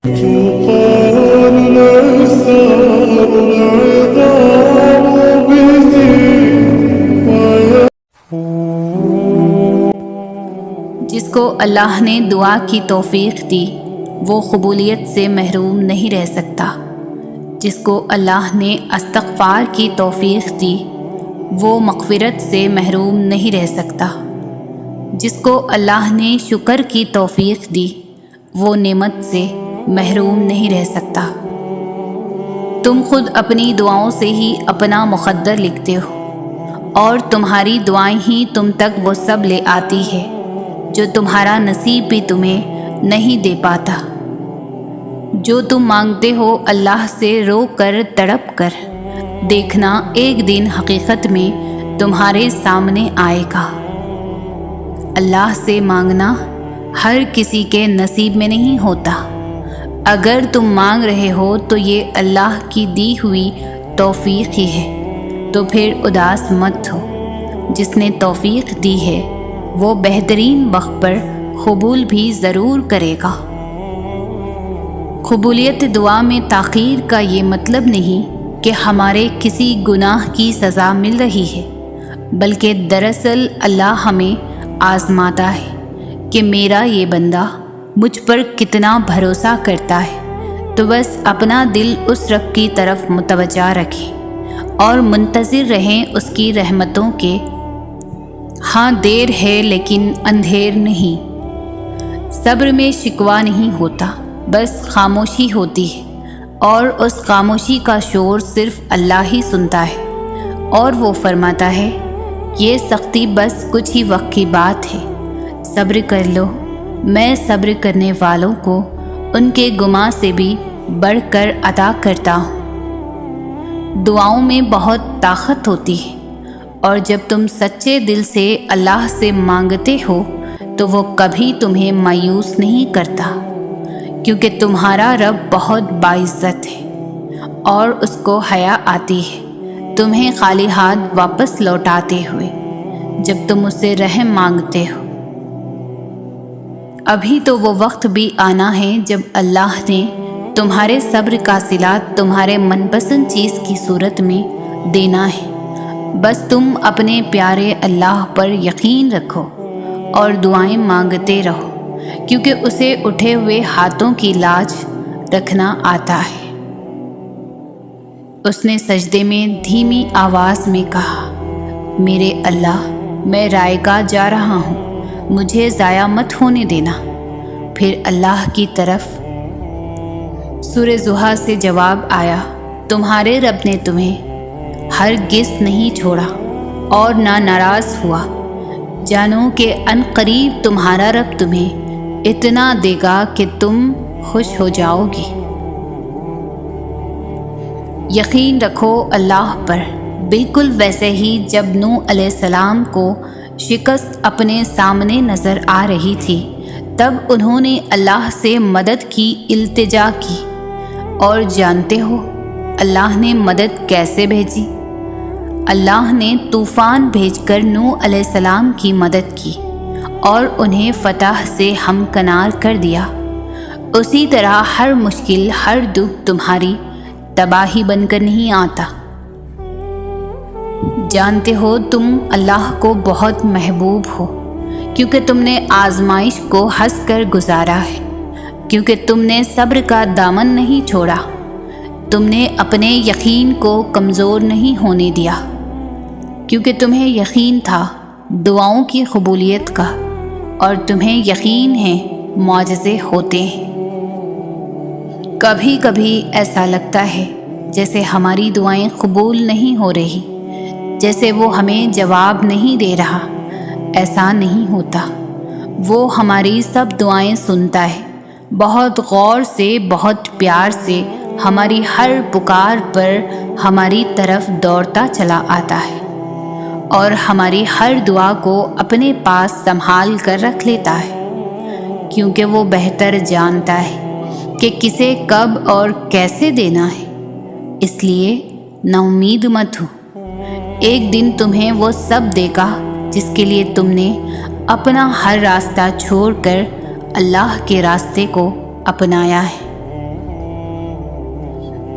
طوفان الأسرار العظام جس کو اللہ نے دعا کی توفیق دی وہ قبولیت سے محروم نہیں رہ سکتا۔ جس کو اللہ نے استغفار کی توفیق دی وہ مغفرت سے محروم نہیں رہ سکتا۔ جس کو اللہ نے شکر کی توفیق دی وہ نعمت سے محروم نہیں رہ سکتا۔ تم خود اپنی دعاؤں سے ہی اپنا مقدر لکھتے ہو، اور تمہاری دعائیں ہی تم تک وہ سب لے آتی ہے جو تمہارا نصیب بھی تمہیں نہیں دے پاتا۔ جو تم مانگتے ہو اللہ سے رو کر تڑپ کر، دیکھنا ایک دن حقیقت میں تمہارے سامنے آئے گا۔ اللہ سے مانگنا ہر کسی کے نصیب میں نہیں ہوتا۔ اگر تم مانگ رہے ہو تو یہ اللہ کی دی ہوئی توفیق ہی ہے، تو پھر اداس مت ہو۔ جس نے توفیق دی ہے وہ بہترین وقت پر قبول بھی ضرور کرے گا۔ قبولیت دعا میں تاخیر کا یہ مطلب نہیں کہ ہمارے کسی گناہ کی سزا مل رہی ہے، بلکہ دراصل اللہ ہمیں آزماتا ہے کہ میرا یہ بندہ مجھ پر کتنا بھروسہ کرتا ہے، تو بس اپنا دل اس رب کی طرف متوجہ رکھیں اور منتظر رہیں اس کی رحمتوں کے۔ ہاں دیر ہے لیکن اندھیر نہیں۔ صبر میں شکوہ نہیں ہوتا، بس خاموشی ہوتی ہے، اور اس خاموشی کا شور صرف اللہ ہی سنتا ہے، اور وہ فرماتا ہے یہ سختی بس کچھ ہی وقت کی بات ہے، صبر کر لو۔ میں صبر کرنے والوں کو ان کے گناہ سے بھی بڑھ کر عطا کرتا ہوں۔ دعاؤں میں بہت طاقت ہوتی ہے، اور جب تم سچے دل سے اللہ سے مانگتے ہو تو وہ کبھی تمہیں مایوس نہیں کرتا، کیونکہ تمہارا رب بہت باعزت ہے، اور اس کو حیا آتی ہے تمہیں خالی ہاتھ واپس لوٹاتے ہوئے جب تم اس سے رحم مانگتے ہو۔ ابھی تو وہ وقت بھی آنا ہے جب اللہ نے تمہارے صبر کا صلہ تمہارے من پسند چیز کی صورت میں دینا ہے۔ بس تم اپنے پیارے اللہ پر یقین رکھو اور دعائیں مانگتے رہو، کیونکہ اسے اٹھے ہوئے ہاتھوں کی لاج رکھنا آتا ہے۔ اس نے سجدے میں دھیمی آواز میں کہا، میرے اللہ، میں رائے گاہ جا رہا ہوں، مجھے ضائع مت ہونے دینا۔ پھر اللہ کی طرف سورہ ضحیٰ سے جواب آیا، تمہارے رب نے تمہیں ہرگز نہیں چھوڑا اور نہ ناراض ہوا۔ جانو کہ ان قریب تمہارا رب تمہیں اتنا دے گا کہ تم خوش ہو جاؤ گی۔ یقین رکھو اللہ پر، بالکل ویسے ہی جب نوح علیہ السلام کو شکست اپنے سامنے نظر آ رہی تھی تب انہوں نے اللہ سے مدد کی التجا کی، اور جانتے ہو اللہ نے مدد کیسے بھیجی؟ اللہ نے طوفان بھیج کر نوح علیہ السلام کی مدد کی اور انہیں فتح سے ہمکنار کر دیا۔ اسی طرح ہر مشکل، ہر دکھ تمہاری تباہی بن کر نہیں آتا۔ جانتے ہو تم اللہ کو بہت محبوب ہو، کیونکہ تم نے آزمائش کو ہنس کر گزارا ہے، کیونکہ تم نے صبر کا دامن نہیں چھوڑا، تم نے اپنے یقین کو کمزور نہیں ہونے دیا، کیونکہ تمہیں یقین تھا دعاؤں کی قبولیت کا، اور تمہیں یقین ہے معجزے ہوتے ہیں۔ کبھی کبھی ایسا لگتا ہے جیسے ہماری دعائیں قبول نہیں ہو رہی، جیسے وہ ہمیں جواب نہیں دے رہا۔ ایسا نہیں ہوتا، وہ ہماری سب دعائیں سنتا ہے، بہت غور سے، بہت پیار سے ہماری ہر پکار پر ہماری طرف دوڑتا چلا آتا ہے، اور ہماری ہر دعا کو اپنے پاس سنبھال کر رکھ لیتا ہے، کیونکہ وہ بہتر جانتا ہے کہ کسے کب اور کیسے دینا ہے۔ اس لیے نا امید مت ہو، ایک دن تمہیں وہ سب دے گا جس کے لیے تم نے اپنا ہر راستہ چھوڑ کر اللہ کے راستے کو اپنایا ہے۔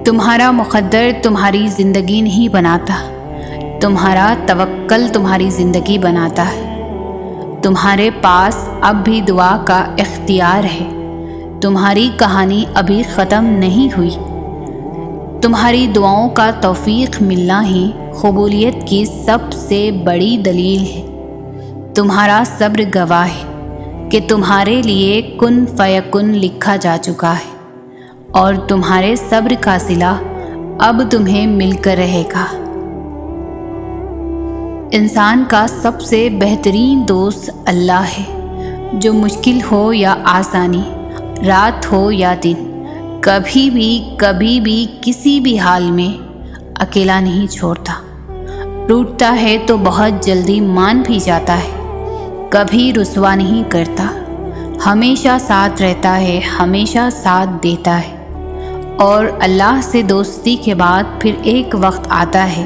تمہارا مقدر تمہاری زندگی نہیں بناتا، تمہارا توکل تمہاری زندگی بناتا ہے۔ تمہارے پاس اب بھی دعا کا اختیار ہے۔ تمہاری کہانی ابھی ختم نہیں ہوئی۔ تمہاری دعاؤں کا توفیق ملنا ہی قبولیت کی سب سے بڑی دلیل ہے۔ تمہارا صبر گواہ ہے کہ تمہارے لیے کن فیکن لکھا جا چکا ہے، اور تمہارے صبر کا صلہ اب تمہیں مل کر رہے گا۔ انسان کا سب سے بہترین دوست اللہ ہے، جو مشکل ہو یا آسانی، رات ہو یا دن، کبھی بھی کسی بھی حال میں اکیلا نہیں چھوڑتا۔ ٹوٹتا ہے تو بہت جلدی مان بھی جاتا ہے، کبھی رسوا نہیں کرتا، ہمیشہ ساتھ رہتا ہے، ہمیشہ ساتھ دیتا ہے۔ اور اللہ سے دوستی کے بعد پھر ایک وقت آتا ہے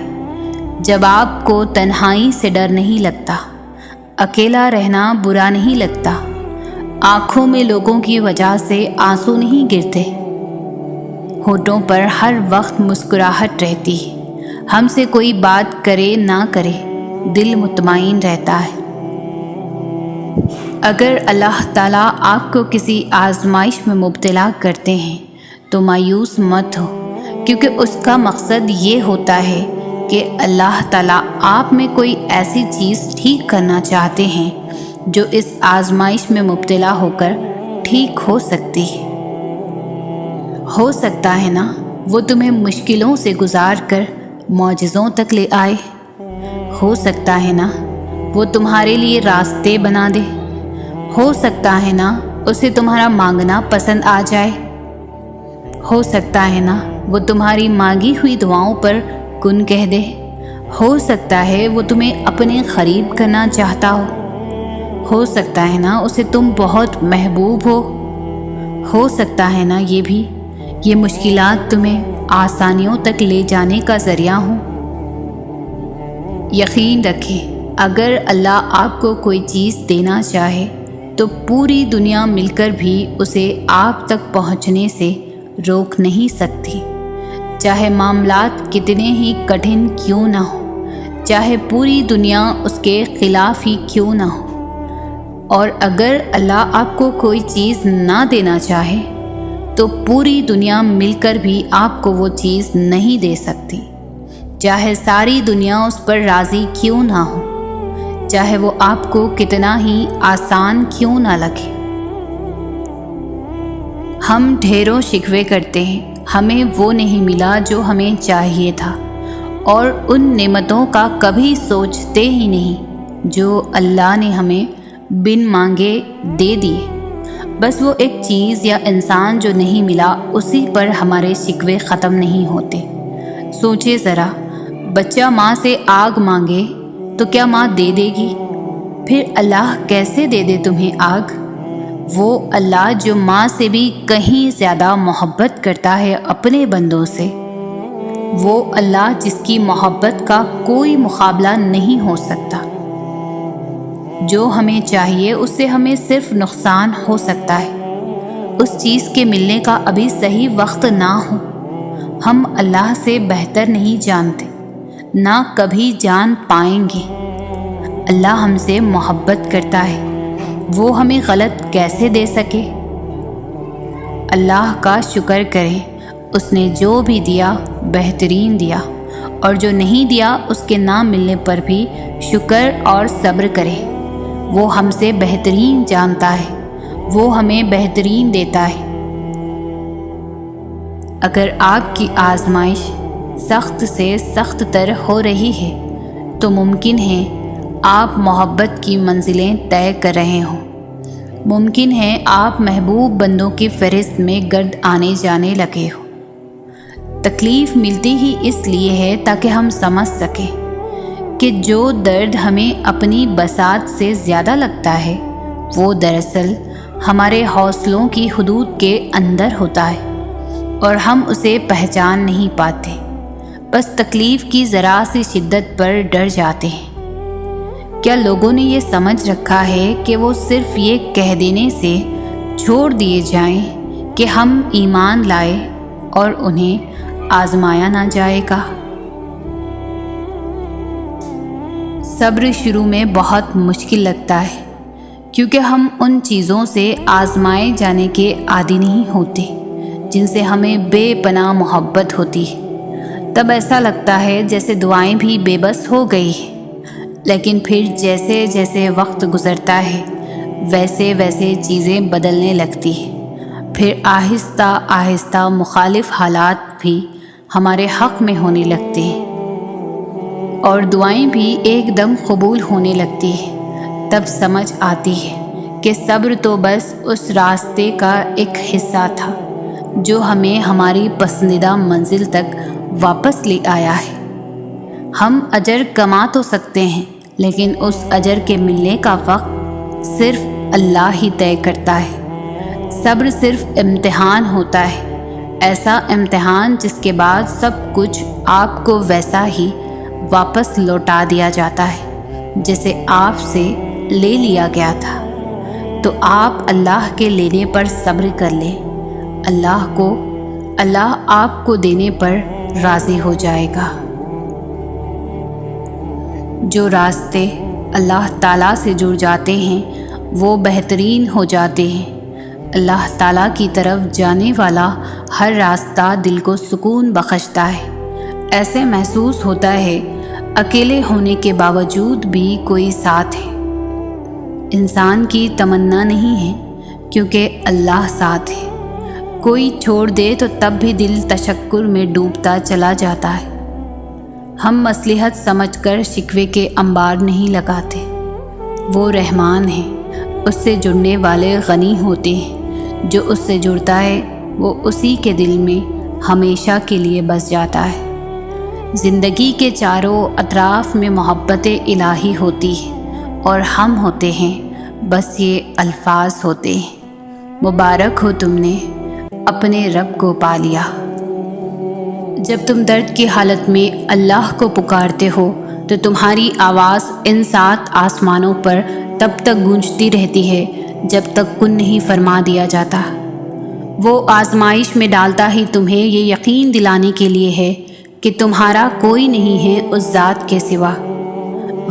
جب آپ کو تنہائی سے ڈر نہیں لگتا، اکیلا رہنا برا نہیں لگتا، آنکھوں میں لوگوں کی وجہ سے آنسو نہیں گرتے، ہونٹوں پر ہر وقت مسکراہٹ رہتی ہے، ہم سے کوئی بات کرے نہ کرے دل مطمئن رہتا ہے۔ اگر اللہ تعالیٰ آپ کو کسی آزمائش میں مبتلا کرتے ہیں تو مایوس مت ہو، کیونکہ اس کا مقصد یہ ہوتا ہے کہ اللہ تعالیٰ آپ میں کوئی ایسی چیز ٹھیک کرنا چاہتے ہیں جو اس آزمائش میں مبتلا ہو کر ٹھیک ہو سکتی ہے۔ ہو سکتا ہے نا وہ تمہیں مشکلوں سے گزار کر معجزوں تک لے آئے، ہو سکتا ہے نا وہ تمہارے لیے راستے بنا دے، ہو سکتا ہے نا اسے تمہارا مانگنا پسند آ جائے، ہو سکتا ہے نا وہ تمہاری مانگی ہوئی دعاؤں پر کن کہہ دے، ہو سکتا ہے وہ تمہیں اپنے قریب کرنا چاہتا ہو سکتا ہے نا اسے تم بہت محبوب ہو سکتا ہے نا یہ مشکلات تمہیں آسانیوں تک لے جانے کا ذریعہ ہوں۔ یقین رکھیں، اگر اللہ آپ کو کوئی چیز دینا چاہے تو پوری دنیا مل کر بھی اسے آپ تک پہنچنے سے روک نہیں سکتی، چاہے معاملات کتنے ہی کٹھن کیوں نہ ہوں، چاہے پوری دنیا اس کے خلاف ہی کیوں نہ ہو۔ اور اگر اللہ آپ کو کوئی چیز نہ دینا چاہے تو پوری دنیا مل کر بھی آپ کو وہ چیز نہیں دے سکتی، چاہے ساری دنیا اس پر راضی کیوں نہ ہو، چاہے وہ آپ کو کتنا ہی آسان کیوں نہ لگے۔ ہم ڈھیروں شکوے کرتے ہیں، ہمیں وہ نہیں ملا جو ہمیں چاہیے تھا، اور ان نعمتوں کا کبھی سوچتے ہی نہیں جو اللہ نے ہمیں بن مانگے دے دیے۔ بس وہ ایک چیز یا انسان جو نہیں ملا، اسی پر ہمارے شکوے ختم نہیں ہوتے۔ سوچے ذرا، بچہ ماں سے آگ مانگے تو کیا ماں دے دے گی؟ پھر اللہ کیسے دے دے تمہیں آگ؟ وہ اللہ جو ماں سے بھی کہیں زیادہ محبت کرتا ہے اپنے بندوں سے، وہ اللہ جس کی محبت کا کوئی مقابلہ نہیں ہو سکتا۔ جو ہمیں چاہیے اس سے ہمیں صرف نقصان ہو سکتا ہے، اس چیز کے ملنے کا ابھی صحیح وقت نہ ہو۔ ہم اللہ سے بہتر نہیں جانتے، نہ کبھی جان پائیں گے۔ اللہ ہم سے محبت کرتا ہے، وہ ہمیں غلط کیسے دے سکے؟ اللہ کا شکر کریں، اس نے جو بھی دیا بہترین دیا، اور جو نہیں دیا اس کے نہ ملنے پر بھی شکر اور صبر کریں۔ وہ ہم سے بہترین جانتا ہے، وہ ہمیں بہترین دیتا ہے۔ اگر آپ کی آزمائش سخت سے سخت تر ہو رہی ہے تو ممکن ہے آپ محبت کی منزلیں طے کر رہے ہوں، ممکن ہے آپ محبوب بندوں کی فہرست میں گرد آنے جانے لگے ہو۔ تکلیف ملتی ہی اس لیے ہے تاکہ ہم سمجھ سکیں کہ جو درد ہمیں اپنی بساط سے زیادہ لگتا ہے وہ دراصل ہمارے حوصلوں کی حدود کے اندر ہوتا ہے اور ہم اسے پہچان نہیں پاتے، بس تکلیف کی ذرا سی شدت پر ڈر جاتے ہیں۔ کیا لوگوں نے یہ سمجھ رکھا ہے کہ وہ صرف یہ کہہ دینے سے چھوڑ دیے جائیں کہ ہم ایمان لائے اور انہیں آزمایا نہ جائے گا۔ صبر شروع میں بہت مشکل لگتا ہے کیونکہ ہم ان چیزوں سے آزمائے جانے کے عادی نہیں ہوتے جن سے ہمیں بے پناہ محبت ہوتی ہے۔ تب ایسا لگتا ہے جیسے دعائیں بھی بے بس ہو گئی ہیں، لیکن پھر جیسے جیسے وقت گزرتا ہے ویسے ویسے چیزیں بدلنے لگتی ہیں، پھر آہستہ آہستہ مخالف حالات بھی ہمارے حق میں ہونے لگتے ہیں اور دعائیں بھی ایک دم قبول ہونے لگتی ہیں۔ تب سمجھ آتی ہے کہ صبر تو بس اس راستے کا ایک حصہ تھا جو ہمیں ہماری پسندیدہ منزل تک واپس لے آیا ہے۔ ہم اجر کما تو سکتے ہیں، لیکن اس اجر کے ملنے کا وقت صرف اللہ ہی طے کرتا ہے۔ صبر صرف امتحان ہوتا ہے، ایسا امتحان جس کے بعد سب کچھ آپ کو ویسا ہی واپس لوٹا دیا جاتا ہے جسے آپ سے لے لیا گیا تھا۔ تو آپ اللہ کے لینے پر صبر کر لیں، اللہ آپ کو دینے پر راضی ہو جائے گا۔ جو راستے اللہ تعالیٰ سے جڑ جاتے ہیں وہ بہترین ہو جاتے ہیں۔ اللہ تعالیٰ کی طرف جانے والا ہر راستہ دل کو سکون بخشتا ہے۔ ایسے محسوس ہوتا ہے اکیلے ہونے کے باوجود بھی کوئی ساتھ ہے۔ انسان کی تمنا نہیں ہے کیونکہ اللہ ساتھ ہے۔ کوئی چھوڑ دے تو تب بھی دل تشکر میں ڈوبتا چلا جاتا ہے۔ ہم مصلحت سمجھ کر شکوے کے انبار نہیں لگاتے۔ وہ رحمان ہے، اس سے جڑنے والے غنی ہوتے ہیں۔ جو اس سے جڑتا ہے وہ اسی کے دل میں ہمیشہ کے لیے بس جاتا ہے۔ زندگی کے چاروں اطراف میں محبت الہی ہوتی ہے اور ہم ہوتے ہیں بس یہ الفاظ ہوتے ہیں۔ مبارک ہو تم نے اپنے رب کو پا لیا۔ جب تم درد کی حالت میں اللہ کو پکارتے ہو تو تمہاری آواز ان 7 آسمانوں پر تب تک گونجتی رہتی ہے جب تک کن نہیں فرما دیا جاتا۔ وہ آزمائش میں ڈالتا ہی تمہیں یہ یقین دلانے کے لیے ہے کہ تمہارا کوئی نہیں ہے اس ذات کے سوا۔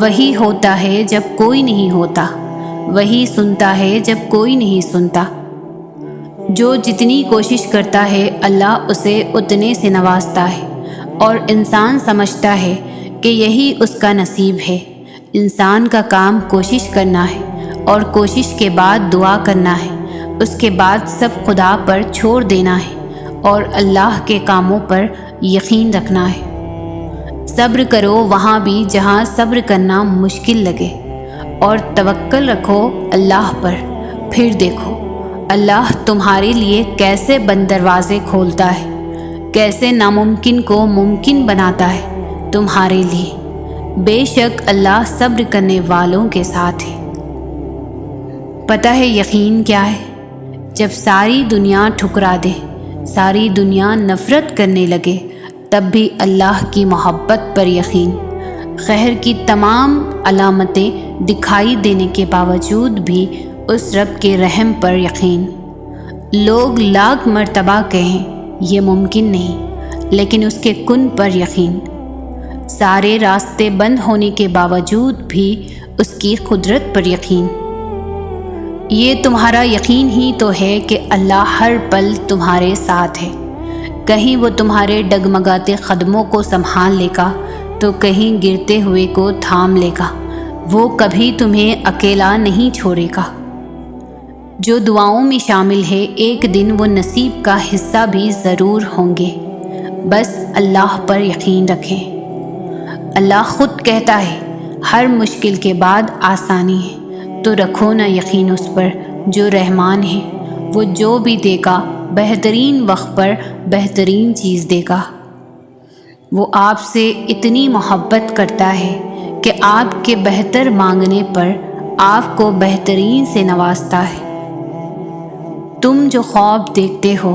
وہی ہوتا ہے جب کوئی نہیں ہوتا، وہی سنتا ہے جب کوئی نہیں سنتا۔ جو جتنی کوشش کرتا ہے اللہ اسے اتنے سے نوازتا ہے، اور انسان سمجھتا ہے کہ یہی اس کا نصیب ہے۔ انسان کا کام کوشش کرنا ہے اور کوشش کے بعد دعا کرنا ہے، اس کے بعد سب خدا پر چھوڑ دینا ہے اور اللہ کے کاموں پر یقین رکھنا ہے۔ صبر کرو وہاں بھی جہاں صبر کرنا مشکل لگے، اور توکل رکھو اللہ پر۔ پھر دیکھو اللہ تمہارے لیے کیسے بند دروازے کھولتا ہے، کیسے ناممکن کو ممکن بناتا ہے تمہارے لیے۔ بے شک اللہ صبر کرنے والوں کے ساتھ ہے۔ پتہ ہے یقین کیا ہے؟ جب ساری دنیا ٹھکرا دے، ساری دنیا نفرت کرنے لگے، تب بھی اللہ کی محبت پر یقین۔ قہر کی تمام علامتیں دکھائی دینے کے باوجود بھی اس رب کے رحم پر یقین۔ لوگ لاکھ مرتبہ کہیں یہ ممکن نہیں، لیکن اس کے کن پر یقین۔ سارے راستے بند ہونے کے باوجود بھی اس کی قدرت پر یقین۔ یہ تمہارا یقین ہی تو ہے کہ اللہ ہر پل تمہارے ساتھ ہے۔ کہیں وہ تمہارے ڈگمگاتے قدموں کو سنبھال لے گا تو کہیں گرتے ہوئے کو تھام لے گا۔ وہ کبھی تمہیں اکیلا نہیں چھوڑے گا۔ جو دعاؤں میں شامل ہے ایک دن وہ نصیب کا حصہ بھی ضرور ہوں گے۔ بس اللہ پر یقین رکھیں۔ اللہ خود کہتا ہے ہر مشکل کے بعد آسانی ہے، تو رکھو نہ یقین اس پر جو رحمان ہے۔ وہ جو بھی دے گا بہترین وقت پر بہترین چیز دے گا۔ وہ آپ سے اتنی محبت کرتا ہے کہ آپ کے بہتر مانگنے پر آپ کو بہترین سے نوازتا ہے۔ تم جو خواب دیکھتے ہو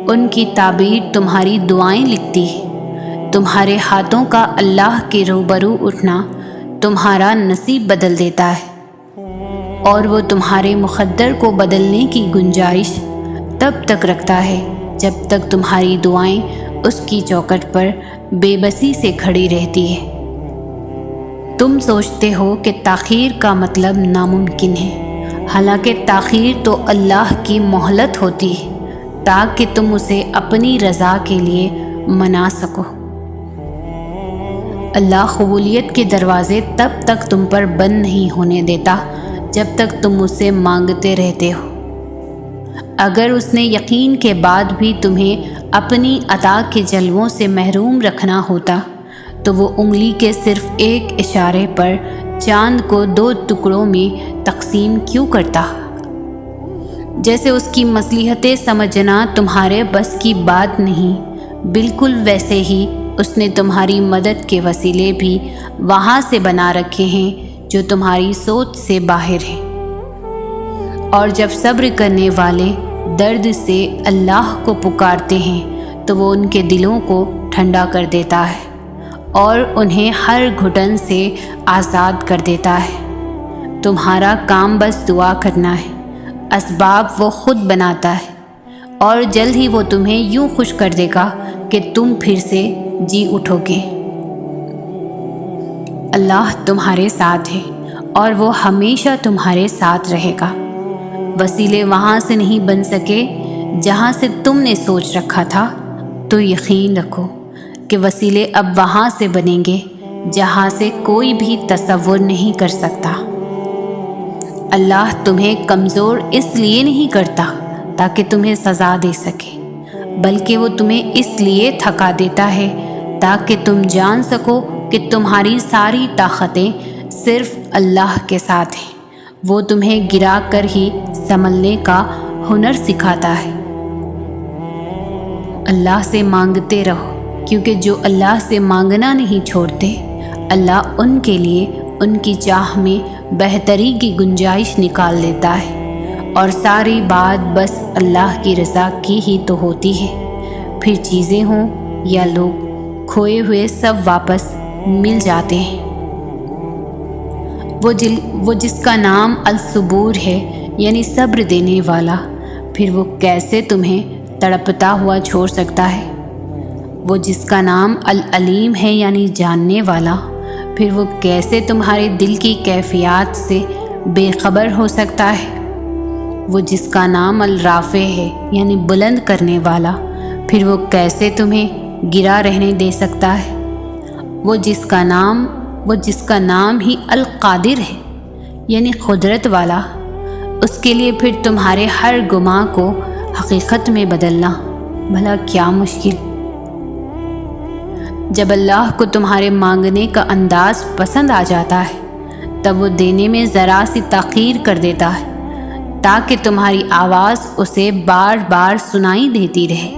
ان کی تعبیر تمہاری دعائیں لکھتی ہے۔ تمہارے ہاتھوں کا اللہ کے روبرو اٹھنا تمہارا نصیب بدل دیتا ہے، اور وہ تمہارے مقدر کو بدلنے کی گنجائش تب تک رکھتا ہے جب تک تمہاری دعائیں اس کی چوکھٹ پر بے بسی سے کھڑی رہتی ہے۔ تم سوچتے ہو کہ تاخیر کا مطلب ناممکن ہے، حالانکہ تاخیر تو اللہ کی مہلت ہوتی ہے تاکہ تم اسے اپنی رضا کے لیے منا سکو۔ اللہ قبولیت کے دروازے تب تک تم پر بند نہیں ہونے دیتا جب تک تم اس سے مانگتے رہتے ہو۔ اگر اس نے یقین کے بعد بھی تمہیں اپنی عطا کے جلووں سے محروم رکھنا ہوتا تو وہ انگلی کے صرف ایک اشارے پر چاند کو 2 ٹکڑوں میں تقسیم کیوں کرتا؟ جیسے اس کی مصلحتیں سمجھنا تمہارے بس کی بات نہیں، بالکل ویسے ہی اس نے تمہاری مدد کے وسیلے بھی وہاں سے بنا رکھے ہیں جو تمہاری سوچ سے باہر ہیں۔ اور جب صبر کرنے والے درد سے اللہ کو پکارتے ہیں تو وہ ان کے دلوں کو ٹھنڈا کر دیتا ہے اور انہیں ہر گھٹن سے آزاد کر دیتا ہے۔ تمہارا کام بس دعا کرنا ہے، اسباب وہ خود بناتا ہے، اور جلد ہی وہ تمہیں یوں خوش کر دے گا کہ تم پھر سے جی اٹھو گے۔ اللہ تمہارے ساتھ ہے اور وہ ہمیشہ تمہارے ساتھ رہے گا۔ وسیلے وہاں سے نہیں بن سکے جہاں سے تم نے سوچ رکھا تھا، تو یقین رکھو کہ وسیلے اب وہاں سے بنیں گے جہاں سے کوئی بھی تصور نہیں کر سکتا۔ اللہ تمہیں کمزور اس لیے نہیں کرتا تاکہ تمہیں سزا دے سکے، بلکہ وہ تمہیں اس لیے تھکا دیتا ہے تاکہ تم جان سکو کہ تمہاری ساری طاقتیں صرف اللہ کے ساتھ ہیں۔ وہ تمہیں گرا کر ہی سنبھلنے کا ہنر سکھاتا ہے۔ اللہ سے مانگتے رہو، کیونکہ جو اللہ سے مانگنا نہیں چھوڑتے، اللہ ان کے لیے ان کی چاہ میں بہتری کی گنجائش نکال لیتا ہے، اور ساری بات بس اللہ کی رضا کی ہی تو ہوتی ہے۔ پھر چیزیں ہوں یا لوگ، کھوئے ہوئے سب واپس مل جاتے ہیں۔ وہ جس کا نام الصبور ہے یعنی صبر دینے والا، پھر وہ کیسے تمہیں تڑپتا ہوا چھوڑ سکتا ہے؟ وہ جس کا نام العلیم ہے یعنی جاننے والا، پھر وہ کیسے تمہارے دل کی کیفیات سے بے خبر ہو سکتا ہے؟ وہ جس کا نام الرافع ہے یعنی بلند کرنے والا، پھر وہ کیسے تمہیں گرا رہنے دے سکتا ہے؟ وہ جس کا نام ہی القادر ہے یعنی قدرت والا، اس کے لیے پھر تمہارے ہر گماں کو حقیقت میں بدلنا بھلا کیا مشکل؟ جب اللہ کو تمہارے مانگنے کا انداز پسند آ جاتا ہے تب وہ دینے میں ذرا سی تاخیر کر دیتا ہے تاکہ تمہاری آواز اسے بار بار سنائی دیتی رہے۔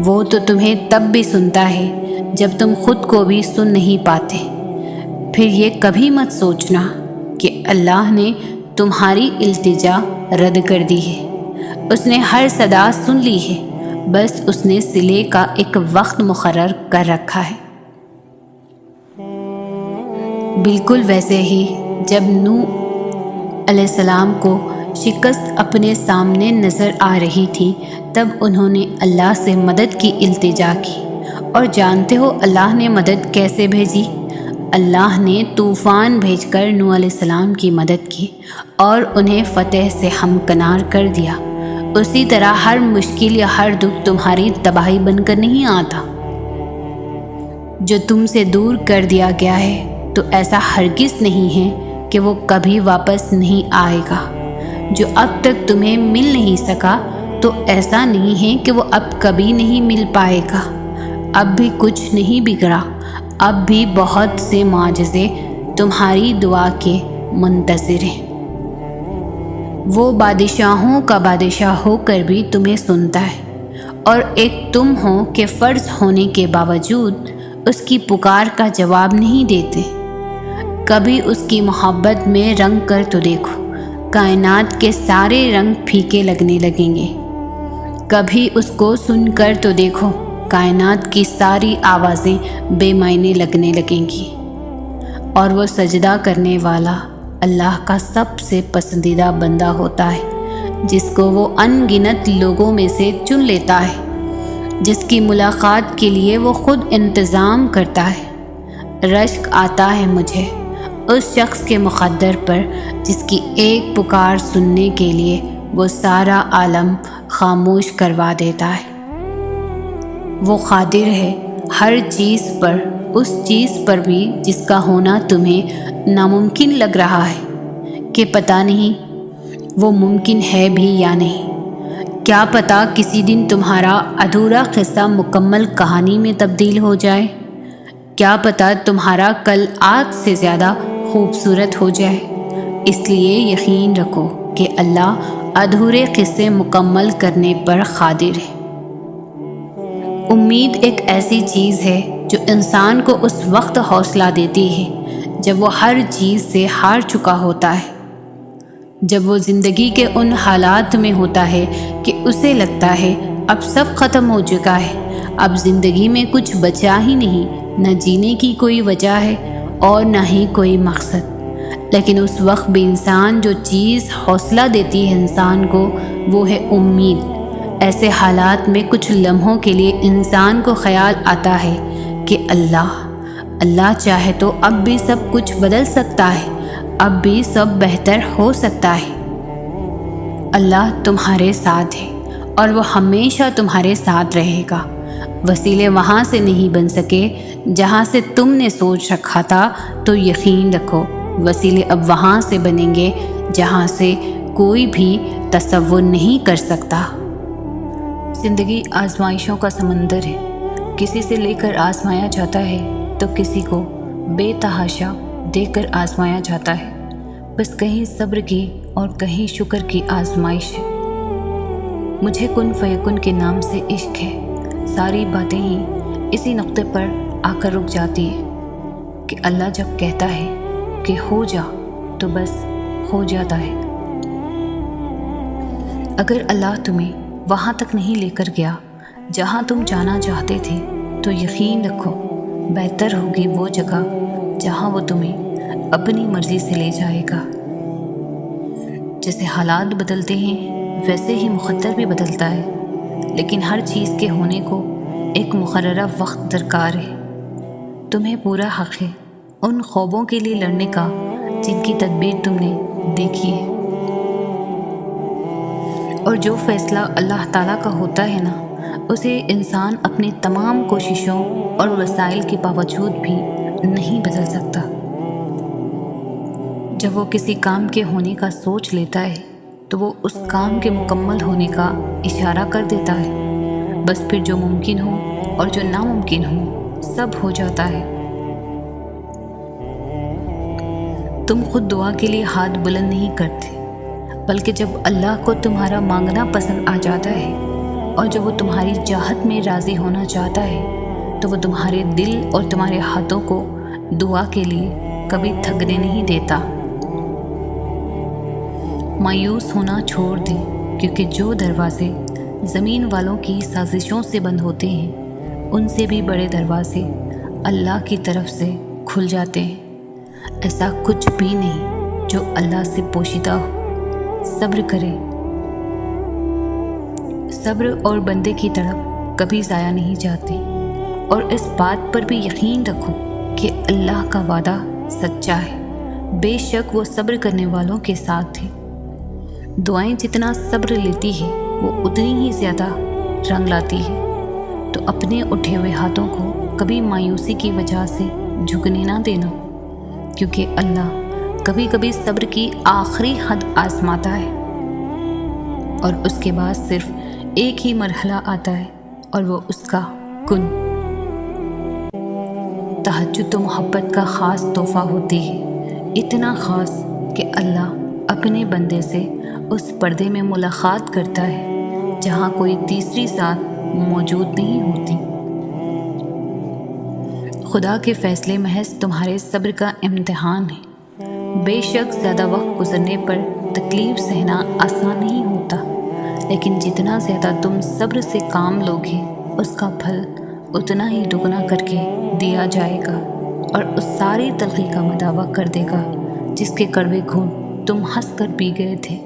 وہ تو تمہیں تب بھی سنتا ہے جب تم خود کو بھی سن نہیں پاتے۔ پھر یہ کبھی مت سوچنا کہ اللہ نے تمہاری التجا رد کر دی ہے، اس نے ہر صدا سن لی ہے، بس اس نے صلے کا ایک وقت مقرر کر رکھا ہے۔ بالکل ویسے ہی جب نوح علیہ السلام کو شکست اپنے سامنے نظر آ رہی تھی تب انہوں نے اللہ سے مدد کی التجا کی، اور جانتے ہو اللہ نے مدد کیسے بھیجی؟ اللہ نے طوفان بھیج کر نوح علیہ السلام کی مدد کی اور انہیں فتح سے ہمکنار کر دیا۔ اسی طرح ہر مشکل یا ہر دکھ تمہاری تباہی بن کر نہیں آتا۔ جو تم سے دور کر دیا گیا ہے تو ایسا ہرگز نہیں ہے کہ وہ کبھی واپس نہیں آئے گا۔ جو اب تک تمہیں مل نہیں سکا تو ایسا نہیں ہے کہ وہ اب کبھی نہیں مل پائے گا۔ اب بھی کچھ نہیں بگڑا، اب بھی بہت سے معجزے تمہاری دعا کے منتظر ہیں۔ وہ بادشاہوں کا بادشاہ ہو کر بھی تمہیں سنتا ہے، اور ایک تم ہو کہ فرض ہونے کے باوجود اس کی پکار کا جواب نہیں دیتے۔ کبھی اس کی محبت میں رنگ کر تو دیکھو، کائنات کے سارے رنگ پھیکے لگنے لگیں گے۔ کبھی اس کو سن کر تو دیکھو، کائنات کی ساری آوازیں بے معنی لگنے لگیں گی۔ اور وہ سجدہ کرنے والا اللہ کا سب سے پسندیدہ بندہ ہوتا ہے، جس کو وہ ان گنت لوگوں میں سے چن لیتا ہے جس کی ملاقات کے لیے وہ خود انتظام کرتا ہے۔ رشک آتا ہے مجھے اس شخص کے مقدر پر جس کی ایک پکار سننے کے لیے وہ سارا عالم خاموش کروا دیتا ہے۔ وہ قادر ہے ہر چیز پر، اس چیز پر بھی جس کا ہونا تمہیں ناممکن لگ رہا ہے کہ پتہ نہیں وہ ممکن ہے بھی یا نہیں۔ کیا پتہ کسی دن تمہارا ادھورا قصہ مکمل کہانی میں تبدیل ہو جائے، کیا پتہ تمہارا کل آج سے زیادہ خوبصورت ہو جائے۔ اس لیے یقین رکھو کہ اللہ ادھورے قصے مکمل کرنے پر قادر ہے۔ امید ایک ایسی چیز ہے جو انسان کو اس وقت حوصلہ دیتی ہے جب وہ ہر چیز سے ہار چکا ہوتا ہے، جب وہ زندگی کے ان حالات میں ہوتا ہے کہ اسے لگتا ہے اب سب ختم ہو چکا ہے، اب زندگی میں کچھ بچا ہی نہیں، نہ جینے کی کوئی وجہ ہے اور نہ ہی کوئی مقصد۔ لیکن اس وقت بھی انسان جو چیز حوصلہ دیتی ہے انسان کو وہ ہے امید۔ ایسے حالات میں کچھ لمحوں کے لیے انسان کو خیال آتا ہے کہ اللہ چاہے تو اب بھی سب کچھ بدل سکتا ہے، اب بھی سب بہتر ہو سکتا ہے۔ اللہ تمہارے ساتھ ہے اور وہ ہمیشہ تمہارے ساتھ رہے گا۔ وسیلے وہاں سے نہیں بن سکے جہاں سے تم نے سوچ رکھا تھا، تو یقین رکھو وسیلے اب وہاں سے بنیں گے جہاں سے کوئی بھی تصور نہیں کر سکتا۔ زندگی آزمائشوں کا سمندر ہے، کسی سے لے کر آزمایا جاتا ہے تو کسی کو بے تحاشا دے کر آزمایا جاتا ہے۔ بس کہیں صبر کی اور کہیں شکر کی آزمائش ہے۔ مجھے کن فیکن کے نام سے عشق ہے، ساری باتیں ہی اسی نقطے پر آ کر رک جاتی ہے کہ اللہ جب کہتا ہے کہ ہو جا تو بس ہو جاتا ہے۔ اگر اللہ تمہیں وہاں تک نہیں لے کر گیا جہاں تم جانا چاہتے تھے تو یقین رکھو بہتر ہوگی وہ جگہ جہاں وہ تمہیں اپنی مرضی سے لے جائے گا۔ جیسے حالات بدلتے ہیں ویسے ہی مقدر بھی بدلتا ہے، لیکن ہر چیز کے ہونے کو ایک مقررہ وقت درکار ہے۔ تمہیں پورا حق ہے ان خوابوں کے لیے لڑنے کا جن کی تدبیر تم نے دیکھی ہے، اور جو فیصلہ اللہ تعالیٰ کا ہوتا ہے نا، اسے انسان اپنی تمام کوششوں اور وسائل کے باوجود بھی نہیں بدل سکتا۔ جب وہ کسی کام کے ہونے کا سوچ لیتا ہے تو وہ اس کام کے مکمل ہونے کا اشارہ کر دیتا ہے، بس پھر جو ممکن ہو اور جو ناممکن ہو سب ہو جاتا ہے۔ تم خود دعا کے لیے ہاتھ بلند نہیں کرتے، بلکہ جب اللہ کو تمہارا مانگنا پسند آ جاتا ہے اور جب وہ تمہاری چاہت میں راضی ہونا چاہتا ہے تو وہ تمہارے دل اور تمہارے ہاتھوں کو دعا کے لیے کبھی تھکنے نہیں دیتا۔ مایوس ہونا چھوڑ دیں، کیونکہ جو دروازے زمین والوں کی سازشوں سے بند ہوتے ہیں ان سے بھی بڑے دروازے اللہ کی طرف سے کھل جاتے ہیں۔ ایسا کچھ بھی نہیں جو اللہ سے پوشیدہ ہو۔ صبر کرے، صبر اور بندے کی طرف کبھی ضائع نہیں جاتی، اور اس بات پر بھی یقین رکھو کہ اللہ کا وعدہ سچا ہے، بے شک وہ صبر کرنے والوں کے ساتھ ہے۔ دعائیں جتنا صبر لیتی ہے وہ اتنی ہی زیادہ رنگ لاتی ہے، تو اپنے اٹھے ہوئے ہاتھوں کو کبھی مایوسی کی وجہ سے جھکنے نہ دینا، کیونکہ اللہ کبھی کبھی صبر کی آخری حد آزماتا ہے، اور اس کے بعد صرف ایک ہی مرحلہ آتا ہے اور وہ اس کا کن۔ تہجد تو محبت کا خاص تحفہ ہوتی ہے، اتنا خاص کہ اللہ اپنے بندے سے اس پردے میں ملاقات کرتا ہے جہاں کوئی تیسری ذات موجود نہیں ہوتی۔ خدا کے فیصلے محض تمہارے صبر کا امتحان ہے۔ بے شک زیادہ وقت گزرنے پر تکلیف سہنا آسان نہیں ہوتا، لیکن جتنا زیادہ تم صبر سے کام لوگے اس کا پھل اتنا ہی دگنا کر کے دیا جائے گا، اور اس ساری تلخی کا مداوع کر دے گا جس کے کڑوے گھونٹ تم ہنس کر پی گئے تھے۔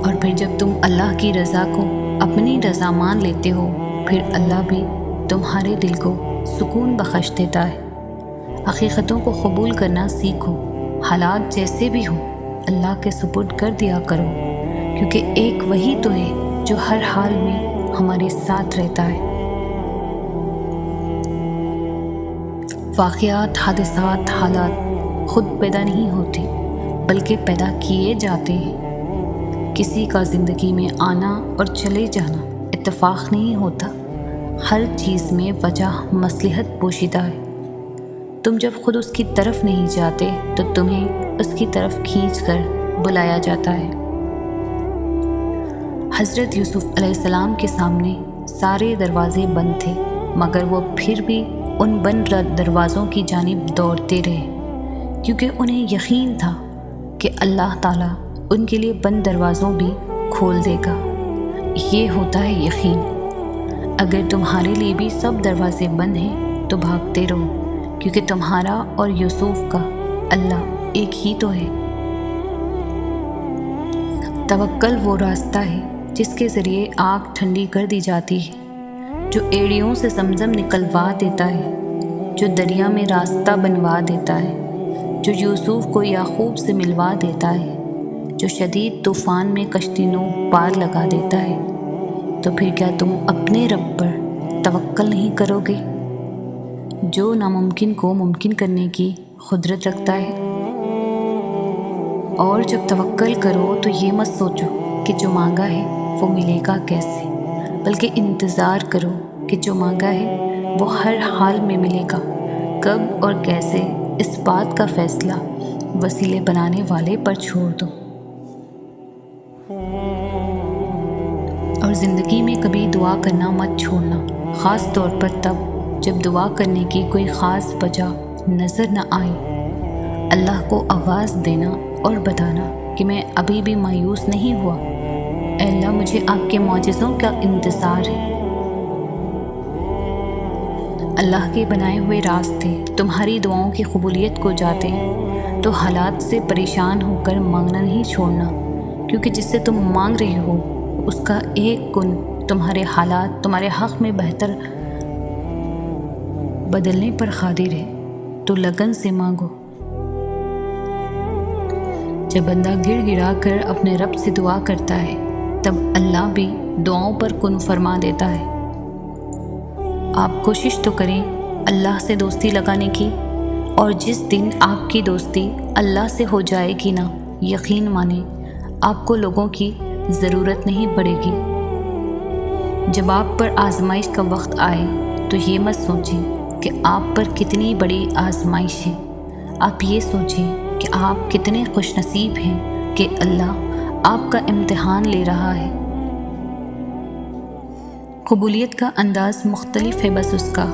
اور پھر جب تم اللہ کی رضا کو اپنی رضا مان لیتے ہو پھر اللہ بھی تمہارے دل کو سکون بخش دیتا ہے۔ حقیقتوں کو قبول کرنا سیکھو، حالات جیسے بھی ہوں اللہ کے سپرد کر دیا کرو، کیونکہ ایک وہی تو ہے جو ہر حال میں ہمارے ساتھ رہتا ہے۔ واقعات، حادثات، حالات خود پیدا نہیں ہوتے بلکہ پیدا کیے جاتے ہیں۔ کسی کا زندگی میں آنا اور چلے جانا اتفاق نہیں ہوتا، ہر چیز میں وجہ مصلحت پوشیدہ ہے۔ تم جب خود اس کی طرف نہیں جاتے تو تمہیں اس کی طرف کھینچ کر بلایا جاتا ہے۔ حضرت یوسف علیہ السلام کے سامنے سارے دروازے بند تھے، مگر وہ پھر بھی ان بند دروازوں کی جانب دوڑتے رہے، کیونکہ انہیں یقین تھا کہ اللہ تعالیٰ ان کے لیے بند دروازوں بھی کھول دے گا۔ یہ ہوتا ہے یقین۔ اگر تمہارے لیے بھی سب دروازے بند ہیں تو بھاگتے رہو، کیونکہ تمہارا اور یوسف کا اللہ ایک ہی تو ہے۔ توکل وہ راستہ ہے جس کے ذریعے آگ ٹھنڈی کر دی جاتی ہے، جو ایڑیوں سے زمزم نکلوا دیتا ہے، جو دریا میں راستہ بنوا دیتا ہے، جو یوسف کو یعقوب سے ملوا دیتا ہے، جو شدید طوفان میں کشتی نو پار لگا دیتا ہے۔ تو پھر کیا تم اپنے رب پر توکل نہیں کرو گے، جو ناممکن کو ممکن کرنے کی قدرت رکھتا ہے؟ اور جب توکل کرو تو یہ مت سوچو کہ جو مانگا ہے وہ ملے گا کیسے، بلکہ انتظار کرو کہ جو مانگا ہے وہ ہر حال میں ملے گا۔ کب اور کیسے، اس بات کا فیصلہ وسیلے بنانے والے پر چھوڑ دو۔ اور زندگی میں کبھی دعا کرنا مت چھوڑنا، خاص طور پر تب جب دعا کرنے کی کوئی خاص وجہ نظر نہ آئے۔ اللہ کو آواز دینا اور بتانا کہ میں ابھی بھی مایوس نہیں ہوا، اے اللہ مجھے آپ کے معجزوں کا انتظار ہے۔ اللہ کے بنائے ہوئے راستے تمہاری دعاؤں کی قبولیت کو جاتے ہیں، تو حالات سے پریشان ہو کر مانگنا نہیں چھوڑنا، کیونکہ جس سے تم مانگ رہے ہو اس کا ایک گن تمہارے حالات تمہارے حق میں بہتر بدلنے پر قادر ہے۔ تو لگن سے مانگو۔ جب بندہ گڑ گڑا کر اپنے رب سے دعا کرتا ہے تب اللہ بھی دعاؤں پر کن فرما دیتا ہے۔ آپ کوشش تو کریں اللہ سے دوستی لگانے کی، اور جس دن آپ کی دوستی اللہ سے ہو جائے گی نا، یقین مانیں آپ کو لوگوں کی ضرورت نہیں پڑے گی۔ جب آپ پر آزمائش کا وقت آئے تو یہ مت سوچیں کہ آپ پر کتنی بڑی آزمائش ہے، آپ یہ سوچیں کہ آپ کتنے خوش نصیب ہیں کہ اللہ آپ کا امتحان لے رہا ہے۔ قبولیت کا انداز مختلف ہے، بس اس کا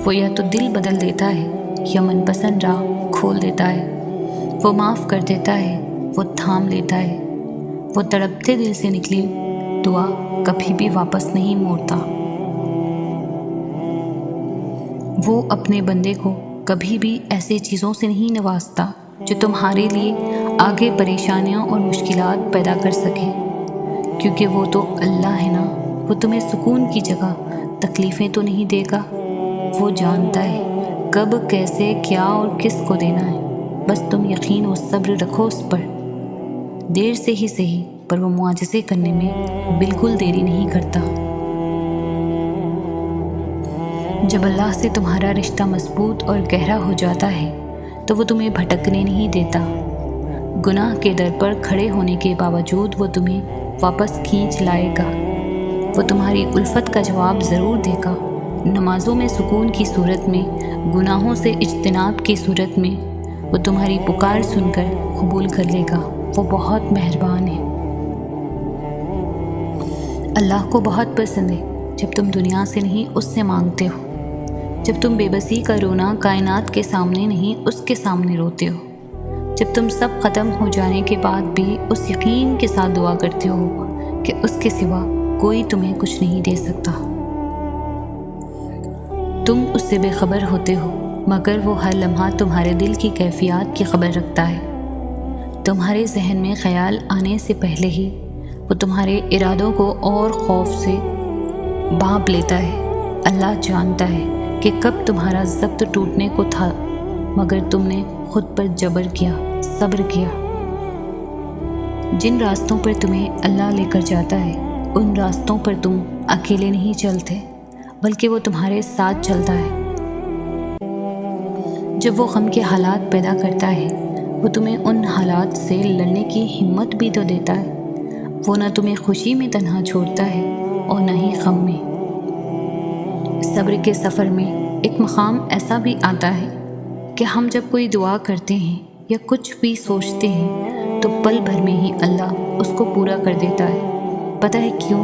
وہ یا تو دل بدل دیتا ہے یا من پسند راہ کھول دیتا ہے، وہ معاف کر دیتا ہے، وہ تھام لیتا ہے، وہ تڑپتے دل سے نکلی دعا کبھی بھی واپس نہیں موڑتا۔ وہ اپنے بندے کو کبھی بھی ایسے چیزوں سے نہیں نوازتا جو تمہارے لیے آگے پریشانیاں اور مشکلات پیدا کر سکے، کیونکہ وہ تو اللہ ہے نا، وہ تمہیں سکون کی جگہ تکلیفیں تو نہیں دے گا۔ وہ جانتا ہے کب، کیسے، کیا اور کس کو دینا ہے، بس تم یقین و صبر رکھو اس پر۔ دیر سے ہی صحیح پر وہ معجزے کرنے میں بالکل دیری نہیں کرتا۔ جب اللہ سے تمہارا رشتہ مضبوط اور گہرا ہو جاتا ہے تو وہ تمہیں بھٹکنے نہیں دیتا۔ گناہ کے در پر کھڑے ہونے کے باوجود وہ تمہیں واپس کھینچ لائے گا۔ وہ تمہاری الفت کا جواب ضرور دے گا، نمازوں میں سکون کی صورت میں، گناہوں سے اجتناب کی صورت میں۔ وہ تمہاری پکار سن کر قبول کر لے گا، وہ بہت مہربان ہے۔ اللہ کو بہت پسند ہے جب تم دنیا سے نہیں اس سے مانگتے ہو، جب تم بے بسی کا رونا کائنات کے سامنے نہیں اس کے سامنے روتے ہو، جب تم سب ختم ہو جانے کے بعد بھی اس یقین کے ساتھ دعا کرتے ہو کہ اس کے سوا کوئی تمہیں کچھ نہیں دے سکتا۔ تم اس سے بے خبر ہوتے ہو، مگر وہ ہر لمحہ تمہارے دل کی کیفیات کی خبر رکھتا ہے۔ تمہارے ذہن میں خیال آنے سے پہلے ہی وہ تمہارے ارادوں کو اور خوف سے بانپ لیتا ہے۔ اللہ جانتا ہے کہ کب تمہارا ضبط ٹوٹنے کو تھا، مگر تم نے خود پر جبر کیا، صبر کیا۔ جن راستوں پر تمہیں اللہ لے کر جاتا ہے، ان راستوں پر تم اکیلے نہیں چلتے، بلکہ وہ تمہارے ساتھ چلتا ہے۔ جب وہ غم کے حالات پیدا کرتا ہے، وہ تمہیں ان حالات سے لڑنے کی ہمت بھی تو دیتا ہے۔ وہ نہ تمہیں خوشی میں تنہا چھوڑتا ہے اور نہ ہی غم میں۔ صبر کے سفر میں ایک مقام ایسا بھی آتا ہے کہ ہم جب کوئی دعا کرتے ہیں یا کچھ بھی سوچتے ہیں تو پل بھر میں ہی اللہ اس کو پورا کر دیتا ہے۔ پتہ ہے کیوں؟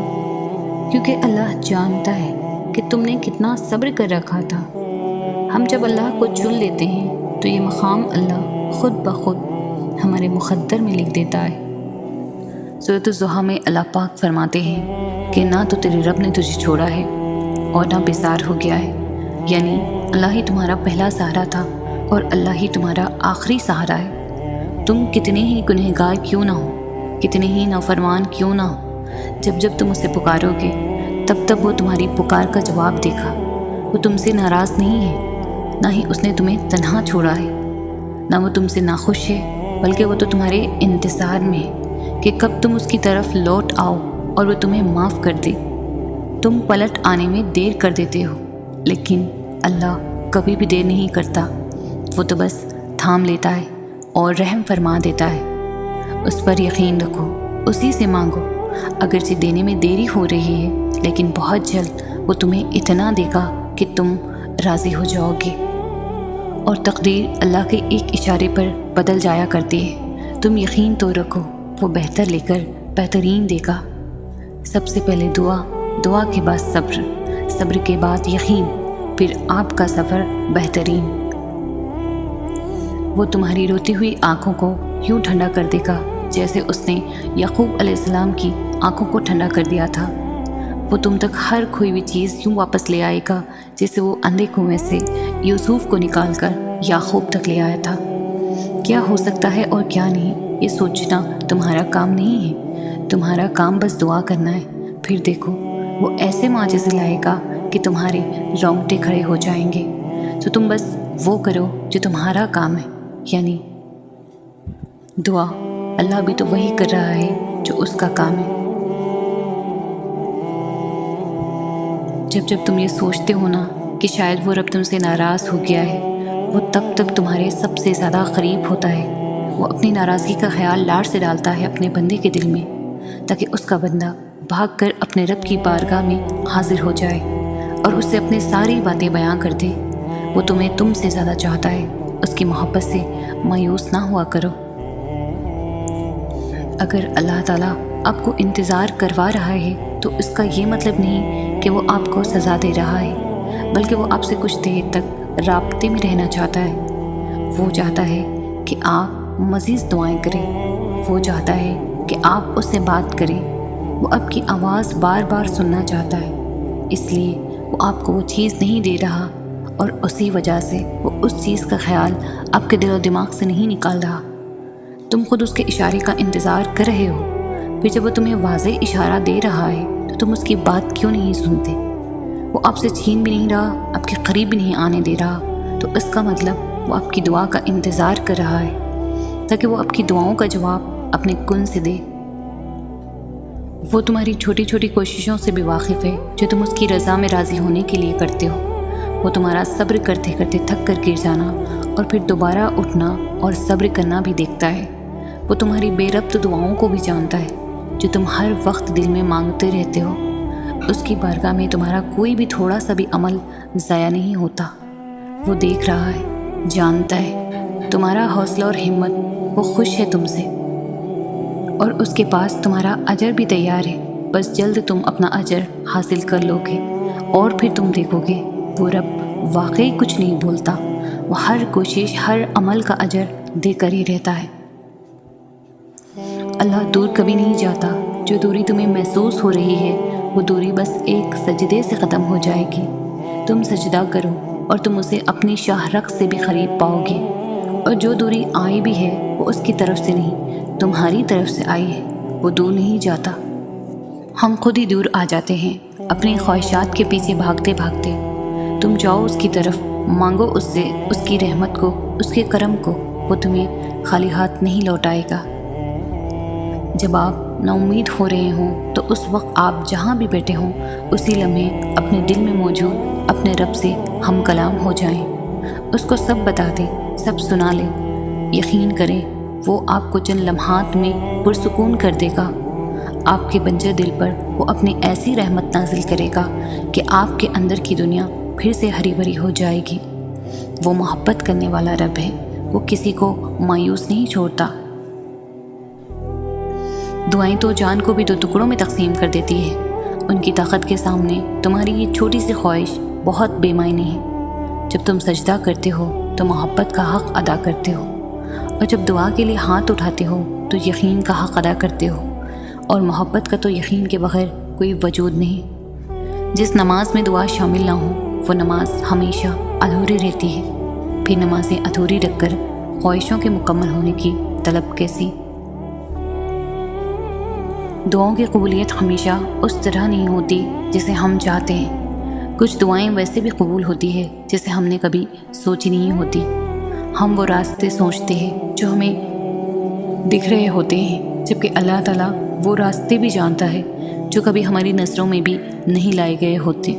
کیونکہ اللہ جانتا ہے کہ تم نے کتنا صبر کر رکھا تھا۔ ہم جب اللہ کو چن لیتے ہیں تو یہ مقام اللہ خود بخود ہمارے مقدر میں لکھ دیتا ہے۔ سورۃ الضحیٰ میں اللہ پاک فرماتے ہیں کہ نہ تو تیرے رب نے تجھے چھوڑا ہے اور نہ بیزار ہو گیا ہے، یعنی اللہ ہی تمہارا پہلا سہارا تھا اور اللہ ہی تمہارا آخری سہارا ہے۔ تم کتنے ہی گنہگار کیوں نہ ہو، کتنے ہی نافرمان کیوں نہ ہو، جب تم اسے پکارو گے تب وہ تمہاری پکار کا جواب دے گا۔ وہ تم سے ناراض نہیں ہے، نہ ہی اس نے تمہیں تنہا چھوڑا ہے، نہ وہ تم سے ناخوش ہے، بلکہ وہ تو تمہارے انتظار میں ہے کہ کب تم اس کی طرف لوٹ آؤ اور وہ تمہیں معاف کر دے۔ تم پلٹ آنے میں دیر کر دیتے ہو، لیکن اللہ کبھی بھی دیر نہیں کرتا۔ وہ تو بس تھام لیتا ہے اور رحم فرما دیتا ہے۔ اس پر یقین رکھو، اسی سے مانگو، اگرچہ دینے میں دیری ہو رہی ہے لیکن بہت جلد وہ تمہیں اتنا دے گا کہ تم راضی ہو جاؤ گے۔ اور تقدیر اللہ کے ایک اشارے پر بدل جایا کرتی ہے۔ تم یقین تو رکھو، وہ بہتر لے کر بہترین دے گا۔ سب سے پہلے دعا کے بعد صبر، صبر کے بعد یقین، پھر آپ کا سفر بہترین۔ وہ تمہاری روتی ہوئی آنکھوں کو یوں ٹھنڈا کر دے گا جیسے اس نے یعقوب علیہ السلام کی آنکھوں کو ٹھنڈا کر دیا تھا۔ وہ تم تک ہر کھوئی ہوئی چیز یوں واپس لے آئے گا جیسے وہ اندھے کنویں سے یوسف کو نکال کر یعقوب تک لے آیا تھا۔ کیا ہو سکتا ہے اور کیا نہیں، یہ سوچنا تمہارا کام نہیں ہے۔ تمہارا کام بس دعا کرنا ہے۔ پھر دیکھو وہ ایسے معجزے لائے گا کہ تمہارے رونگٹے کھڑے ہو جائیں گے۔ تو تم بس وہ کرو جو تمہارا کام ہے، یعنی دعا۔ اللہ بھی تو وہی کر رہا ہے جو اس کا کام ہے۔ جب تم یہ سوچتے ہو نا کہ شاید وہ رب تم سے ناراض ہو گیا ہے، وہ تب تمہارے سب سے زیادہ قریب ہوتا ہے۔ وہ اپنی ناراضگی کا خیال لاڑ سے ڈالتا ہے اپنے بندے کے دل میں، تاکہ اس کا بندہ بھاگ کر اپنے رب کی بارگاہ میں حاضر ہو جائے اور اس سے اپنی ساری باتیں بیان کر دے۔ وہ تمہیں تم سے زیادہ چاہتا ہے، اس کی محبت سے مایوس نہ ہوا کرو۔ اگر اللہ تعالیٰ آپ کو انتظار کروا رہا ہے تو اس کا یہ مطلب نہیں کہ وہ آپ کو سزا دے رہا ہے، بلکہ وہ آپ سے کچھ دیر تک رابطے میں رہنا چاہتا ہے۔ وہ چاہتا ہے کہ آپ مزید دعائیں کریں، وہ چاہتا ہے کہ آپ اس سے بات کریں، وہ آپ کی آواز بار بار سننا چاہتا ہے۔ اس لیے وہ آپ کو وہ چیز نہیں دے رہا اور اسی وجہ سے وہ اس چیز کا خیال آپ کے دل و دماغ سے نہیں نکال رہا۔ تم خود اس کے اشارے کا انتظار کر رہے ہو، پھر جب وہ تمہیں واضح اشارہ دے رہا ہے تو تم اس کی بات کیوں نہیں سنتے؟ وہ آپ سے چھین بھی نہیں رہا، آپ کے قریب بھی نہیں آنے دے رہا، تو اس کا مطلب وہ آپ کی دعا کا انتظار کر رہا ہے تاکہ وہ آپ کی دعاؤں کا جواب اپنے کن سے دے۔ وہ تمہاری چھوٹی چھوٹی کوششوں سے بھی واقف ہے جو تم اس کی رضا میں راضی ہونے کے لیے کرتے ہو۔ وہ تمہارا صبر کرتے کرتے تھک کر گر جانا اور پھر دوبارہ اٹھنا اور صبر کرنا بھی دیکھتا ہے۔ وہ تمہاری بے ربط دعاؤں کو بھی جانتا ہے جو تم ہر وقت دل میں مانگتے رہتے ہو۔ اس کی بارگاہ میں تمہارا کوئی بھی تھوڑا سا بھی عمل ضائع نہیں ہوتا۔ وہ دیکھ رہا ہے، جانتا ہے تمہارا حوصلہ اور ہمت، وہ خوش ہے تم سے اور اس کے پاس تمہارا اجر بھی تیار ہے۔ بس جلد تم اپنا اجر حاصل کر لو گے اور پھر تم دیکھو گے وہ رب واقعی کچھ نہیں بولتا، وہ ہر کوشش، ہر عمل کا اجر دے کر ہی رہتا ہے۔ اللہ دور کبھی نہیں جاتا۔ جو دوری تمہیں محسوس ہو رہی ہے وہ دوری بس ایک سجدے سے ختم ہو جائے گی۔ تم سجدہ کرو اور تم اسے اپنی شاہ رخ سے بھی قریب پاؤ گے، اور جو دوری آئی بھی ہے وہ اس کی طرف سے نہیں، تمہاری طرف سے آئی ہے، وہ دور نہیں جاتا۔ ہم خود ہی دور آ جاتے ہیں اپنی خواہشات کے پیچھے بھاگتے بھاگتے۔ تم جاؤ اس کی طرف، مانگو اس سے اس کی رحمت کو، اس کے کرم کو، وہ تمہیں خالی ہاتھ نہیں لوٹائے گا۔ جب آپ نا امید ہو رہے ہوں تو اس وقت آپ جہاں بھی بیٹھے ہوں اسی لمحے اپنے دل میں موجود اپنے رب سے ہم کلام ہو جائیں، اس کو سب بتا دیں، سب سنا لیں۔ یقین کریں وہ آپ کو چند لمحات میں پرسکون کر دے گا۔ آپ کے بنجر دل پر وہ اپنی ایسی رحمت نازل کرے گا کہ آپ کے اندر کی دنیا پھر سے ہری بھری ہو جائے گی۔ وہ محبت کرنے والا رب ہے، وہ کسی کو مایوس نہیں چھوڑتا۔ دعائیں تو جان کو بھی دو ٹکڑوں میں تقسیم کر دیتی ہے۔ ان کی طاقت کے سامنے تمہاری یہ چھوٹی سی خواہش بہت بے معنی ہے۔ جب تم سجدہ کرتے ہو تو محبت کا حق ادا کرتے ہو، اور جب دعا کے لیے ہاتھ اٹھاتے ہو تو یقین کا حق ادا کرتے ہو، اور محبت کا تو یقین کے بغیر کوئی وجود نہیں۔ جس نماز میں دعا شامل نہ ہو وہ نماز ہمیشہ ادھوری رہتی ہے۔ پھر نمازیں ادھوری رکھ کر خواہشوں کے مکمل ہونے کی طلب کیسی؟ دعاؤں کی قبولیت ہمیشہ اس طرح نہیں ہوتی جسے ہم چاہتے ہیں۔ کچھ دعائیں ویسے بھی قبول ہوتی ہے جسے ہم نے کبھی سوچی نہیں ہوتی۔ ہم وہ راستے سوچتے ہیں جو ہمیں دکھ رہے ہوتے ہیں، جبکہ اللہ تعالیٰ وہ راستے بھی جانتا ہے جو کبھی ہماری نظروں میں بھی نہیں لائے گئے ہوتے۔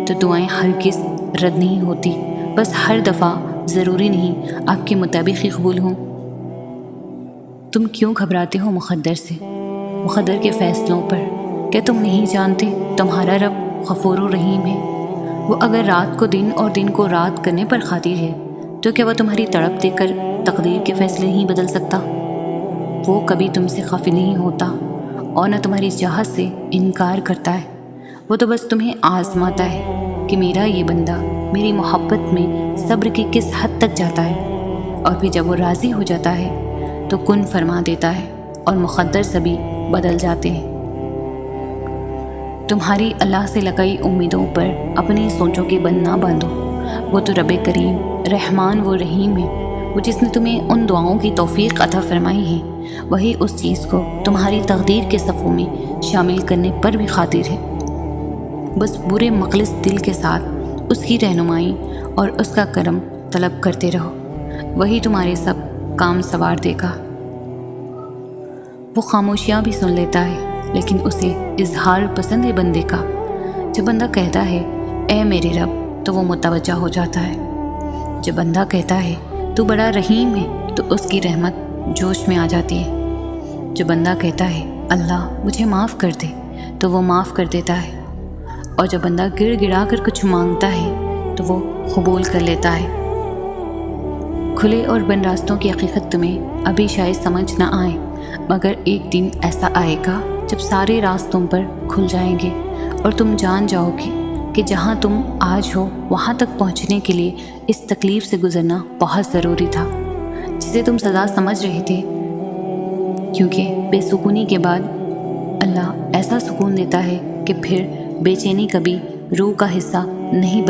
تو دعائیں ہرگز رد نہیں ہوتی، بس ہر دفعہ ضروری نہیں آپ کے مطابق ہی قبول ہوں۔ تم کیوں گھبراتے ہو مقدر سے، مقدر کے فیصلوں پر؟ کیا تم نہیں جانتے تمہارا رب غفور و رحیم ہے؟ وہ اگر رات کو دن اور دن کو رات کرنے پر قادر ہے تو کیا وہ تمہاری تڑپ دیکھ کر تقدیر کے فیصلے نہیں بدل سکتا؟ وہ کبھی تم سے غافل نہیں ہوتا اور نہ تمہاری چاہت سے انکار کرتا ہے۔ وہ تو بس تمہیں آزماتا ہے کہ میرا یہ بندہ میری محبت میں صبر کی کس حد تک جاتا ہے، اور پھر جب وہ راضی ہو جاتا ہے تو کن فرما دیتا ہے اور مقدر سبھی بدل جاتے ہیں۔ تمہاری اللہ سے لگائی امیدوں پر اپنی سوچوں کے بند نہ باندھو۔ وہ تو رب کریم رحمان و رحیم ہے۔ وہ جس نے تمہیں ان دعاؤں کی توفیق عطا فرمائی ہے وہی اس چیز کو تمہاری تقدیر کے صفوں میں شامل کرنے پر بھی قادر ہے۔ بس برے مخلص دل کے ساتھ اس کی رہنمائی اور اس کا کرم طلب کرتے رہو، وہی تمہارے سب کام سنوار دے گا۔ وہ خاموشیاں بھی سن لیتا ہے، لیکن اسے اظہار پسند ہے بندے کا۔ جب بندہ کہتا ہے اے میرے رب تو وہ متوجہ ہو جاتا ہے۔ جب بندہ کہتا ہے تو بڑا رحیم ہے تو اس کی رحمت جوش میں آ جاتی ہے۔ جو بندہ کہتا ہے اللہ مجھے معاف کر دے تو وہ معاف کر دیتا ہے، اور جب بندہ گڑ گڑا کر کچھ مانگتا ہے تو وہ قبول کر لیتا ہے۔ کھلے اور بند راستوں کی حقیقت تمہیں ابھی شاید سمجھ نہ آئے، مگر ایک دن ایسا آئے گا جب سارے راستوں پر کھل جائیں گے اور تم جان جاؤ گے کہ جہاں تم آج ہو وہاں تک پہنچنے کے لیے اس تکلیف سے گزرنا بہت ضروری تھا، جسے تم سزا سمجھ رہے تھے۔ کیونکہ بے سکونی کے بعد اللہ ایسا سکون دیتا ہے کہ پھر بے چینی کبھی روح کا حصہ نہیں